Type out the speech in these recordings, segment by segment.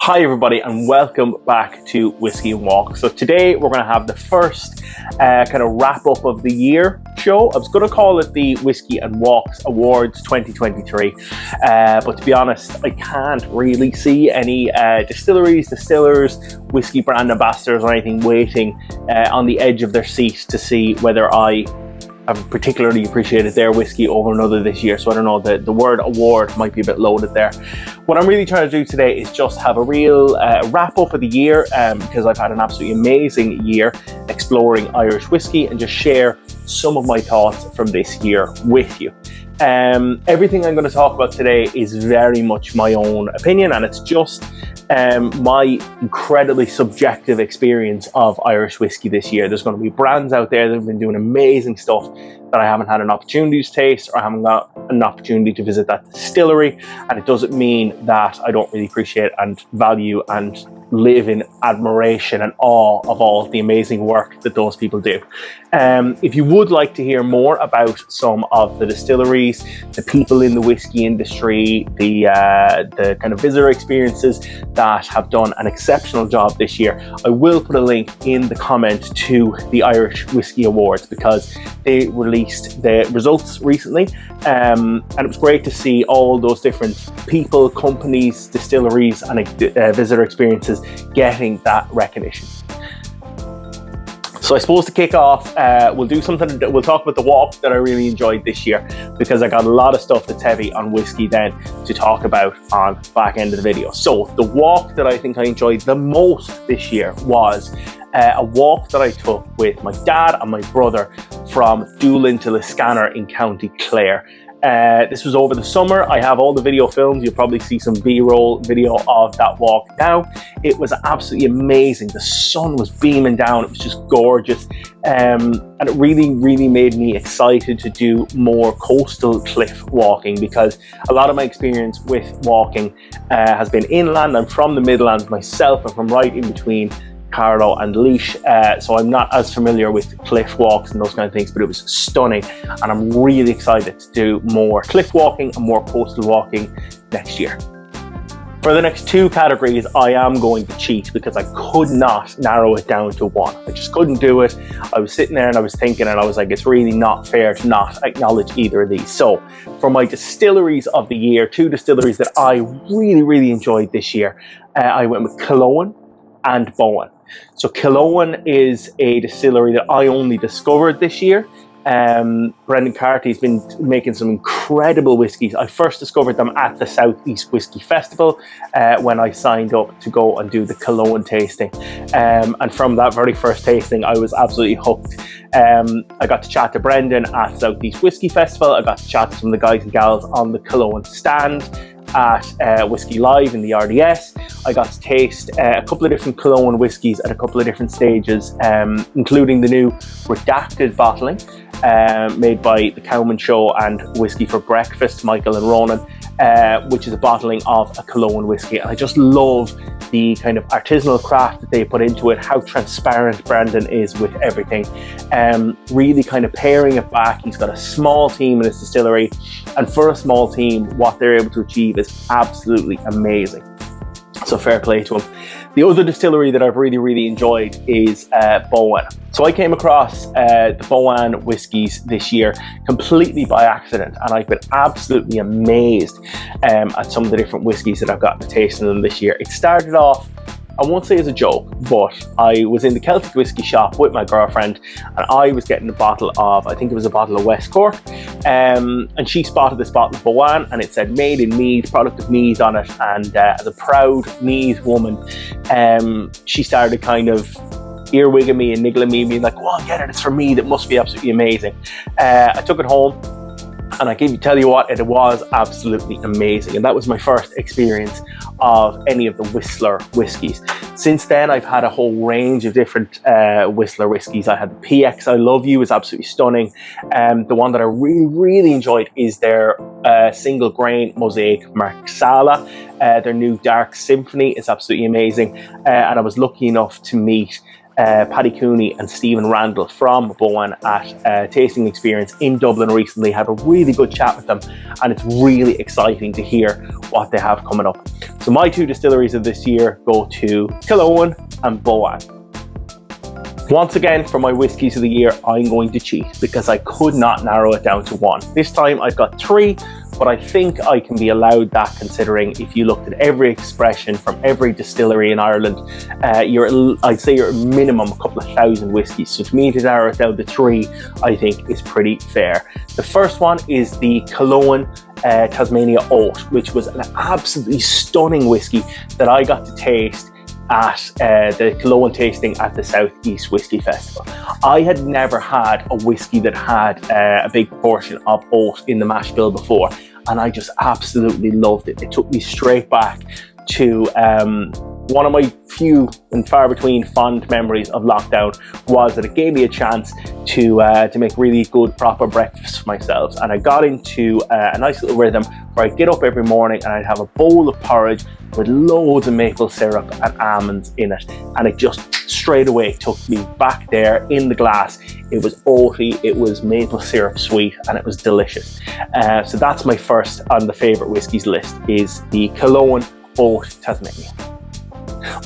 Hi everybody and welcome back to Whiskey and Walk. So today we're going to have the first kind of wrap up of the year show. I was going to call it the Whiskey and Walks Awards 2023, but to be honest I can't really see any distilleries, distillers, whiskey brand ambassadors or anything waiting on the edge of their seat to see whether I have particularly appreciated their whiskey over another this year. So I don't know, the word award might be a bit loaded there. What I'm really trying to do today is just have a real wrap up of the year because I've had an absolutely amazing year exploring Irish whiskey and just share some of my thoughts from this year with you. Everything I'm going to talk about today is very much my own opinion, and it's just my incredibly subjective experience of Irish whiskey this year. There's going to be brands out there that have been doing amazing stuff that I haven't had an opportunity to taste, or I haven't got an opportunity to visit that distillery, and it doesn't mean that I don't really appreciate and value and live in admiration and awe of all the amazing work that those people do. If you would like to hear more about some of the distilleries, the people in the whiskey industry, the kind of visitor experiences that have done an exceptional job this year, I will put a link in the comment to the Irish Whiskey Awards because they released the results recently, and it was great to see all those different people, companies, distilleries and visitor experiences getting that recognition. So I suppose to kick off, we'll talk about the walk that I really enjoyed this year, because I got a lot of stuff that's heavy on whiskey then to talk about on the back end of the video. So the walk that I think I enjoyed the most this year was a walk that I took with my dad and my brother from Doolin to Liscannor in County Clare. This was over the summer. I have all the video films. You'll probably see some B-roll video of that walk now. It was absolutely amazing. The sun was beaming down. It was just gorgeous. And it really, really made me excited to do more coastal cliff walking, because a lot of my experience with walking has been inland. I'm from the Midlands myself. I'm from right in between Carlow and Laois, so I'm not as familiar with cliff walks and those kind of things, but it was stunning, and I'm really excited to do more cliff walking and more coastal walking next year. For the next two categories, I am going to cheat because I could not narrow it down to one. I just couldn't do it. I was sitting there and I was thinking, and I was like, it's really not fair to not acknowledge either of these. So for my distilleries of the year, two distilleries that I really, really enjoyed this year, I went with Killowen and Bowen. So Killowen is a distillery that I only discovered this year. Brendan Carty's been making some incredible whiskies. I first discovered them at the Southeast Whisky Festival when I signed up to go and do the Killowen tasting. And from that very first tasting, I was absolutely hooked. I got to chat to Brendan at Southeast Whisky Festival. I got to chat to some of the guys and gals on the Killowen stand at Whiskey Live in the RDS. I got to taste a couple of different Killowen whiskies at a couple of different stages, including the new Redacted bottling made by the Cowman Show and Whiskey for Breakfast, Michael and Ronan, which is a bottling of a Killowen whiskey. And I just love the kind of artisanal craft that they put into it, how transparent Brendan is with everything, really kind of paring it back. He's got a small team in his distillery, and for a small team, what they're able to achieve is absolutely amazing. So fair play to him. The other distillery that I've really, really enjoyed is Bowen. So I came across the Bowen whiskies this year completely by accident, and I've been absolutely amazed at some of the different whiskies that I've gotten to taste in them this year. It started off, I won't say as a joke, but I was in the Celtic whiskey shop with my girlfriend, and I was getting a bottle of, I think it was a bottle of West Cork, and she spotted this bottle of Bowen, and it said made in Meath, product of Meath on it, and as a proud Meath woman, she started kind of earwigging me and niggling me, being like, well, get it, it's for me, that must be absolutely amazing. I took it home, and I can tell you what, it was absolutely amazing. And that was my first experience of any of the Whistler whiskies. Since then, I've had a whole range of different Whistler whiskies. I had the PX I Love You, is absolutely stunning. The one that I really, really enjoyed is their single grain Mosaic Marsala. Their new Dark Symphony is absolutely amazing. And I was lucky enough to meet Paddy Cooney and Stephen Randall from Bowen at Tasting Experience in Dublin recently. Had a really good chat with them, and it's really exciting to hear what they have coming up. So my two distilleries of this year go to Killowen and Bowen. Once again, for my whiskies of the year, I'm going to cheat because I could not narrow it down to one. This time I've got three, but I think I can be allowed that, considering if you looked at every expression from every distillery in Ireland, I'd say you're at minimum a couple of thousand whiskies. So to me, to narrow it down to three, I think is pretty fair. The first one is the Killowen Tasmania Oat, which was an absolutely stunning whiskey that I got to taste at the Killowen tasting at the Southeast Whisky Festival. I had never had a whiskey that had a big portion of oat in the mash bill before, and I just absolutely loved it. It took me straight back to one of my few and far between fond memories of lockdown, was that it gave me a chance to make really good proper breakfast for myself, and I got into a nice little rhythm where I'd get up every morning and I'd have a bowl of porridge with loads of maple syrup and almonds in it, and it just straight away took me back there in the glass. It was oaty, it was maple syrup sweet, and it was delicious. So that's my first on the favourite whiskies list, is the Killowen Oat Tasmania.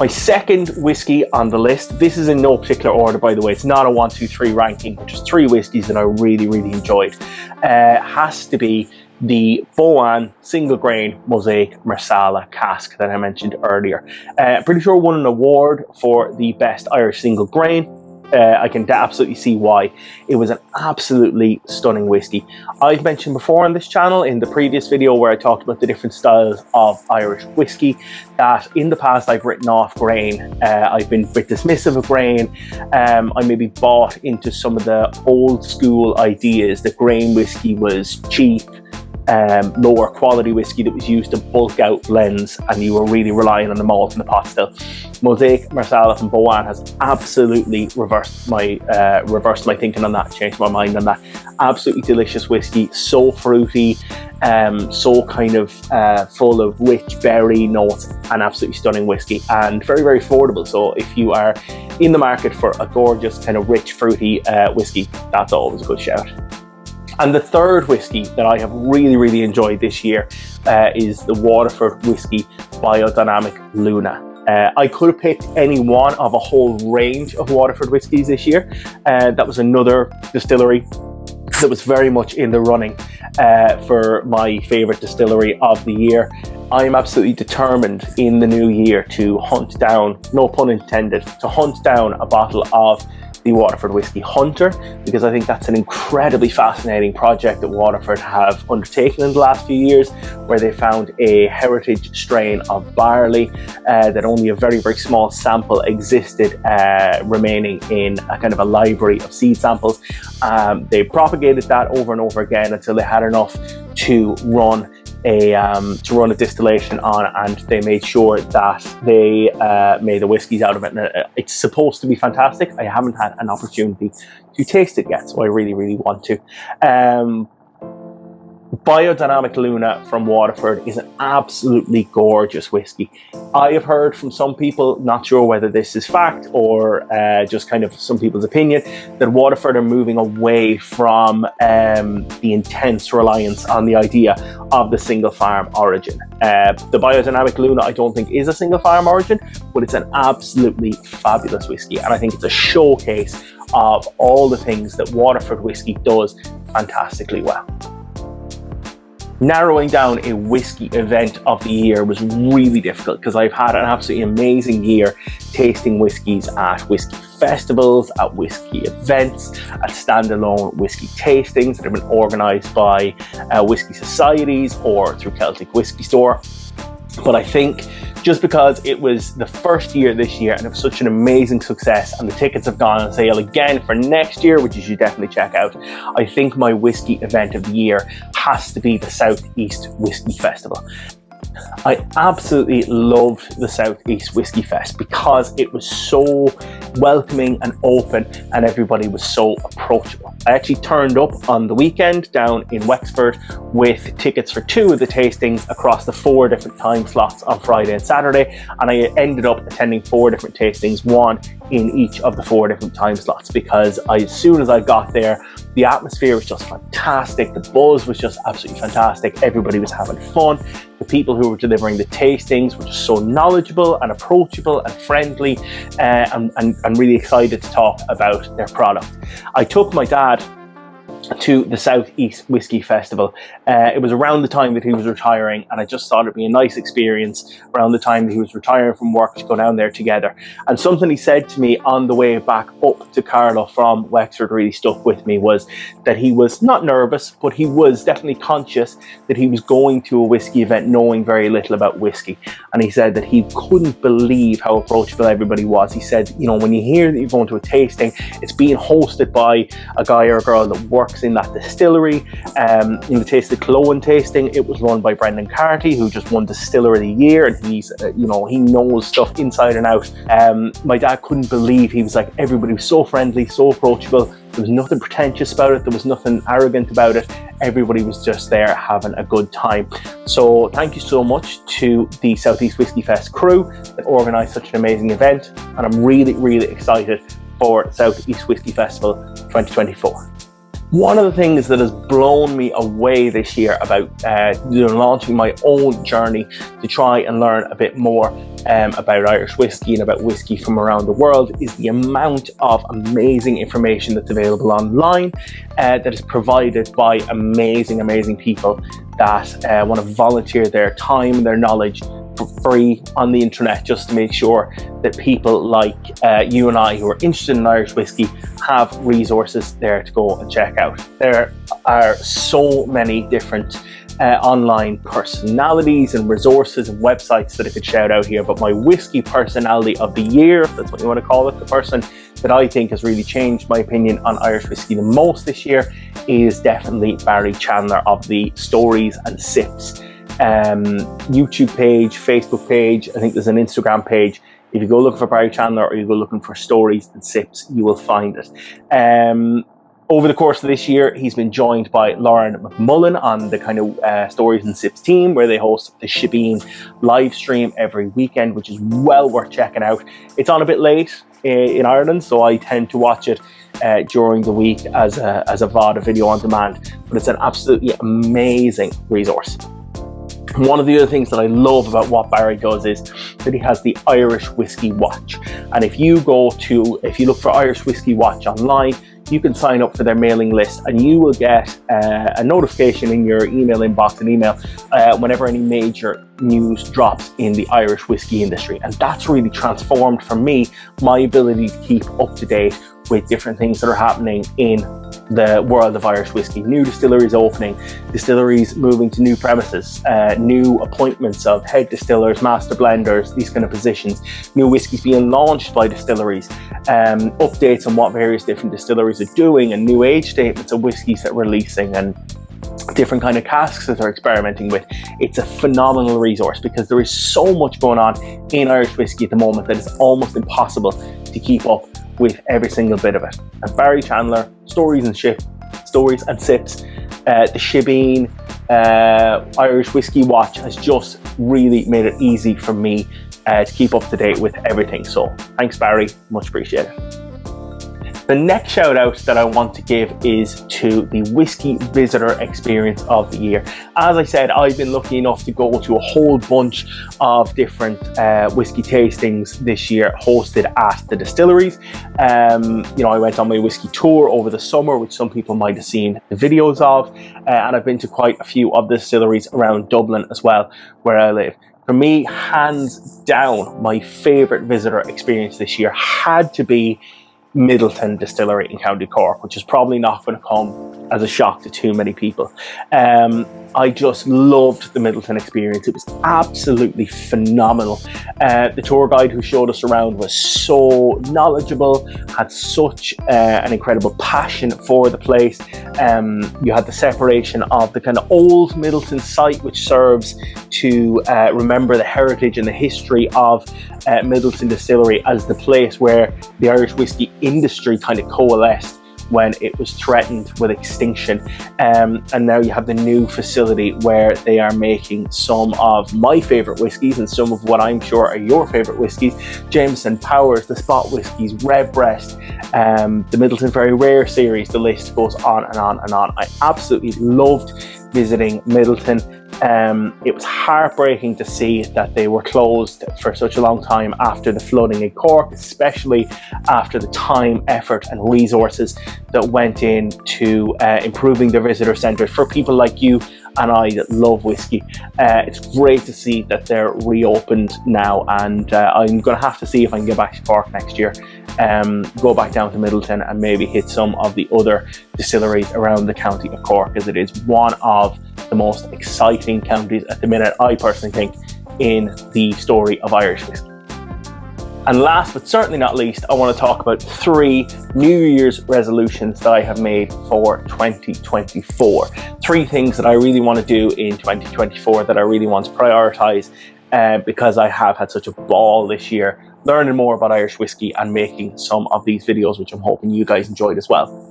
My second whiskey on the list, this is in no particular order by the way, it's not a 1, 2, 3 ranking, but just three whiskies that I really enjoyed, has to be the Bowen single grain Mosaic Marsala cask that I mentioned earlier. Pretty sure won an award for the best Irish single grain. I can absolutely see why. It was an absolutely stunning whiskey. I've mentioned before on this channel in the previous video where I talked about the different styles of Irish whiskey, that in the past I've written off grain. I've been a bit dismissive of grain. I maybe bought into some of the old school ideas that grain whiskey was cheap, lower quality whiskey that was used to bulk out blends, and you were really relying on the malt and the pot still. Mosaic Marsala from Bowen has absolutely reversed my thinking on that, changed my mind on that. Absolutely delicious whiskey, so fruity, so kind of full of rich berry notes, and absolutely stunning whiskey, and very affordable. So if you are in the market for a gorgeous kind of rich fruity whiskey, that's always a good shout. And the third whiskey that I have really enjoyed this year is the Waterford Whiskey Biodynamic Luna. I could have picked any one of a whole range of Waterford whiskies this year. That was another distillery that was very much in the running for my favourite distillery of the year. I am absolutely determined in the new year to hunt down, no pun intended, to hunt down a bottle of the Waterford Whiskey Hunter, because I think that's an incredibly fascinating project that Waterford have undertaken in the last few years, where they found a heritage strain of barley that only a very small sample existed remaining in a kind of a library of seed samples. They propagated that over and over again until they had enough to run a distillation on, and they made sure that they made the whiskies out of it, and it's supposed to be fantastic. I haven't had an opportunity to taste it yet, so I really want to. Biodynamic Luna from Waterford is an absolutely gorgeous whiskey. I have heard from some people, not sure whether this is fact or just kind of some people's opinion, that Waterford are moving away from the intense reliance on the idea of the single farm origin. The Biodynamic Luna I don't think is a single farm origin, but it's an absolutely fabulous whiskey, and I think it's a showcase of all the things that Waterford whiskey does fantastically well. Narrowing down a whiskey event of the year was really difficult, because I've had an absolutely amazing year tasting whiskies at whiskey festivals, at whiskey events, at standalone whiskey tastings that have been organised by whiskey societies or through Celtic Whisky Store. But I think just because it was the first year this year and it was such an amazing success, and the tickets have gone on sale again for next year, which you should definitely check out, I think my whiskey event of the year has to be the Southeast Whisky Festival. I absolutely loved the Southeast Whiskey Fest because it was so welcoming and open and everybody was so approachable. I actually turned up on the weekend down in Wexford with tickets for 2 of the tastings across the 4 different time slots on Friday and Saturday, and I ended up attending 4 different tastings, 1 in each of the 4 different time slots, because as soon as I got there, the atmosphere was just fantastic, the buzz was just absolutely fantastic, everybody was having fun, the people who were delivering the tastings were just so knowledgeable and approachable and friendly, and really excited to talk about their product. I took my dad to the Southeast Whiskey Festival. It was around the time that he was retiring, and I just thought it'd be a nice experience around the time that he was retiring from work to go down there together. And something he said to me on the way back up to Carlow from Wexford really stuck with me, was that he was not nervous, but he was definitely conscious that he was going to a whiskey event knowing very little about whiskey. And he said that he couldn't believe how approachable everybody was. He said, you know, when you hear that you're going to a tasting, it's being hosted by a guy or a girl that works in that distillery. In the Taste of Cologne tasting, it was run by Brendan Carty, who just won Distiller of the Year, and he's he knows stuff inside and out. My dad couldn't believe, he was like, everybody was so friendly, so approachable, there was nothing pretentious about it, there was nothing arrogant about it, everybody was just there having a good time. So thank you so much to the Southeast Whiskey Fest crew that organised such an amazing event, and I'm really excited for Southeast Whiskey Festival 2024. One of the things that has blown me away this year about launching my own journey to try and learn a bit more about Irish whiskey and about whiskey from around the world is the amount of amazing information that's available online that is provided by amazing people that want to volunteer their time and their knowledge for free on the internet, just to make sure that people like you and I who are interested in Irish whiskey have resources there to go and check out. There are so many different online personalities and resources and websites that I could shout out here, but my whiskey personality of the year, if that's what you want to call it, the person that I think has really changed my opinion on Irish whiskey the most this year, is definitely Barry Chandler of the Stories and Sips YouTube page, Facebook page. I think there's an Instagram page. If you go looking for Barry Chandler or you go looking for Stories and Sips, you will find it. Over the course of this year, he's been joined by Lauren McMullen on the kind of Stories and Sips team, where they host the Shebeen live stream every weekend, which is well worth checking out. It's on a bit late in Ireland, so I tend to watch it during the week as a VOD, a video on demand, but it's an absolutely amazing resource. One of the other things that I love about what Barry does is that he has the Irish Whiskey Watch. And if you look for Irish Whiskey Watch online, you can sign up for their mailing list and you will get a notification in your email inbox and email whenever any major news drops in the Irish whiskey industry. And that's really transformed for me my ability to keep up to date with different things that are happening in the world of Irish whiskey. New distilleries opening, distilleries moving to new premises, new appointments of head distillers, master blenders, these kind of positions, new whiskies being launched by distilleries, updates on what various different distilleries are doing, and new age statements of whiskies that are releasing, and different kind of casks that they're experimenting with. It's a phenomenal resource because there is so much going on in Irish whiskey at the moment that it's almost impossible to keep up with every single bit of it. And Barry Chandler, Stories and Sips, the Shebeen Irish Whiskey Watch has just really made it easy for me to keep up to date with everything. So thanks, Barry, much appreciated. The next shout out that I want to give is to the Whiskey Visitor Experience of the Year. As I said, I've been lucky enough to go to a whole bunch of different whiskey tastings this year hosted at the distilleries. I went on my whiskey tour over the summer, which some people might have seen the videos of, and I've been to quite a few of the distilleries around Dublin as well, where I live. For me, hands down, my favourite visitor experience this year had to be Middleton Distillery in County Cork, which is probably not going to come as a shock to too many people. I just loved the Middleton experience. It was absolutely phenomenal. The tour guide who showed us around was so knowledgeable, had such an incredible passion for the place, you had the separation of the kind of old Midleton site, which serves to remember the heritage and the history of Midleton Distillery as the place where the Irish whiskey industry kind of coalesced when it was threatened with extinction. And now you have the new facility where they are making some of my favourite whiskies and some of what I'm sure are your favourite whiskies. Jameson, Powers, the Spot whiskies, Redbreast, the Midleton Very Rare series, the list goes on and on and on. I absolutely loved visiting Midleton. It was heartbreaking to see that they were closed for such a long time after the flooding in Cork, especially after the time, effort and resources that went into improving their visitor centres for people like you and I that love whiskey. It's great to see that they're reopened now, and I'm going to have to see if I can get back to Cork next year, go back down to Midleton and maybe hit some of the other distilleries around the county of Cork, as it is one of the most exciting counties at the minute, I personally think, in the story of Irish whiskey. And last but certainly not least, I want to talk about 3 New Year's resolutions that I have made for 2024. 3 things that I really want to do in 2024 that I really want to prioritise because I have had such a ball this year learning more about Irish whiskey and making some of these videos, which I'm hoping you guys enjoyed as well.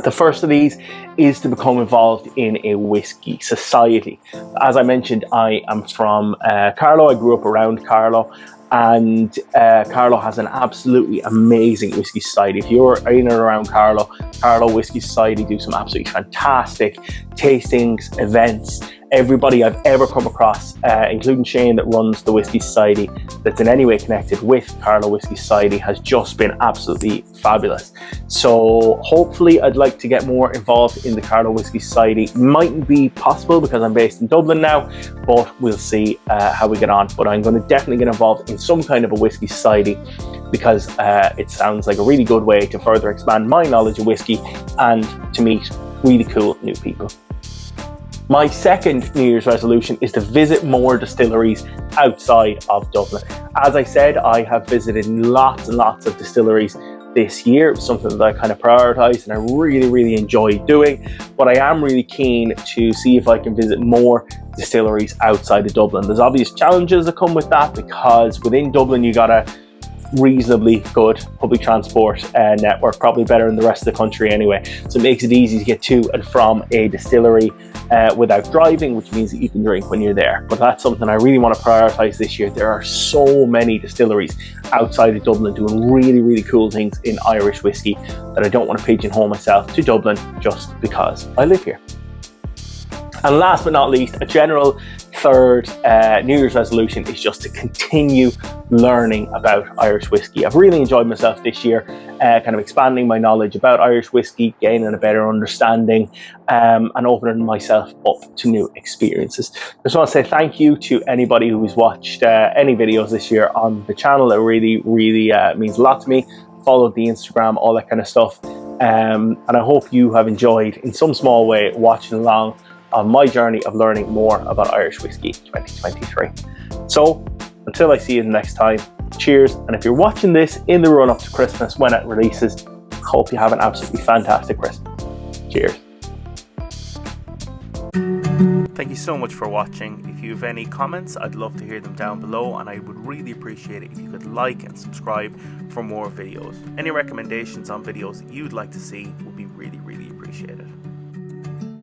The first of these is to become involved in a whiskey society. As I mentioned, I am from Carlow. I grew up around Carlow, and Carlow has an absolutely amazing whiskey society. If you're in and around Carlow Whiskey Society do some absolutely fantastic tastings, events. Everybody I've ever come across, including Shane that runs the Whiskey Society, that's in any way connected with Carlow Whiskey Society, has just been absolutely fabulous. So hopefully I'd like to get more involved in the Carlow Whiskey Society. Mightn't be possible because I'm based in Dublin now, but we'll see how we get on. But I'm going to definitely get involved in some kind of a whiskey society because it sounds like a really good way to further expand my knowledge of whiskey and to meet really cool new people. My second New Year's resolution is to visit more distilleries outside of Dublin. As I said, I have visited lots and lots of distilleries this year. It was something that I kind of prioritised and I really enjoyed doing. But I am really keen to see if I can visit more distilleries outside of Dublin. There's obvious challenges that come with that because within Dublin you got a reasonably good public transport network, probably better than the rest of the country anyway. So it makes it easy to get to and from a distillery without driving, which means that you can drink when you're there. But that's something I really want to prioritise this year. There are so many distilleries outside of Dublin doing really cool things in Irish whiskey that I don't want to pigeonhole myself to Dublin just because I live here. And last but not least, a general third New Year's resolution is just to continue learning about Irish whiskey. I've really enjoyed myself this year, kind of expanding my knowledge about Irish whiskey, gaining a better understanding, and opening myself up to new experiences. I just want to say thank you to anybody who's watched any videos this year on the channel. It really means a lot to me. Followed the Instagram, all that kind of stuff. And I hope you have enjoyed, in some small way, watching along on my journey of learning more about Irish whiskey 2023. So until I see you the next time, cheers. And if you're watching this in the run up to Christmas when it releases, hope you have an absolutely fantastic Christmas. Cheers. Thank you so much for watching. If you have any comments, I'd love to hear them down below, and I would really appreciate it if you could like and subscribe for more videos. Any recommendations on videos that you'd like to see would be really appreciated.